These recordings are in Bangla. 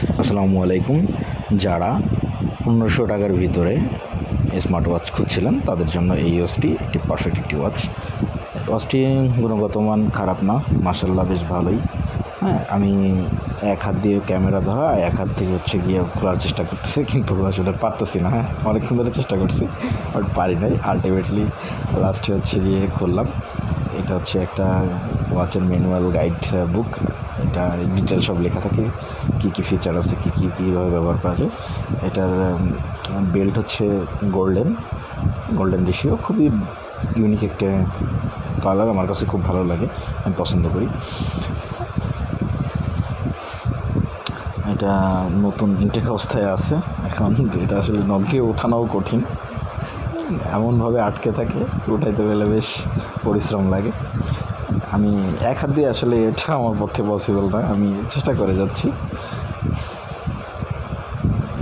আসসালামু আলাইকুম। যারা ১৫০০ টাকার ভিতরে স্মার্ট ওয়াচ খুঁজছিলেন তাদের জন্য এই ওয়াচটি একটি পারফেক্ট একটি ওয়াচ। ওয়াচটি গুণগত মান খারাপ না, মাশাআল্লাহ বেশ ভালোই। হ্যাঁ, আমি এক হাত দিয়ে ক্যামেরা ধরা, এক হাত থেকে গিয়ে খোলার চেষ্টা করতেছি, কিন্তু আসলে পারতেছি না। হ্যাঁ, অনেকক্ষণ ধরে চেষ্টা করছি, বাট পারি নাই। আলটিমেটলি লাস্টে গিয়ে খুললাম। এটা একটা ওয়াচের ম্যানুয়াল গাইড বুক। এটা ডিটেল সব লেখা থাকে, কী কী ফিচার আছে, কীভাবে ব্যবহার করা যায়। এটার বেল্ট গোল্ডেন রেশিও, খুবই ইউনিক একটা কালার, আমার কাছে খুব ভালো লাগে, আমি পছন্দ করি। এটা নতুন ইনটেক অবস্থায় আছে এখন, এটা আসলে নখ দিয়ে ওঠানোও কঠিন, এমনভাবে আটকে থাকে, উঠাইতে গেলে বেশ পরিশ্রম লাগে। আমি এক হাত দিয়ে আসলে এটা আমার পক্ষে পসিবল নয়, আমি চেষ্টা করে যাচ্ছি।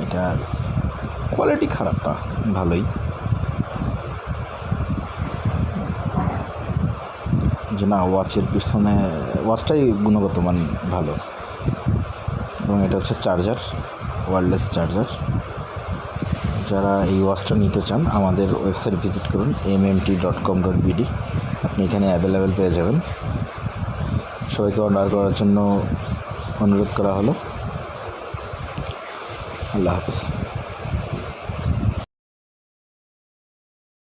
এটা কোয়ালিটি খারাপ না, ভালোই। যে না, ওয়াচের পিছনে ওয়াচটাই গুণগত মান ভালো, এবং এটা চার্জার, ওয়্যারলেস চার্জার। যারা এই ওয়াচটা নিতে চান আমাদের ওয়েবসাইট ভিজিট করুন mmt.com.bd, আপনি এখানে অ্যাভেলেবেল পেয়ে যাবেন। সবাইকে অর্ডার করার জন্য অনুরোধ করা হলো। আল্লাহ হাফেজ।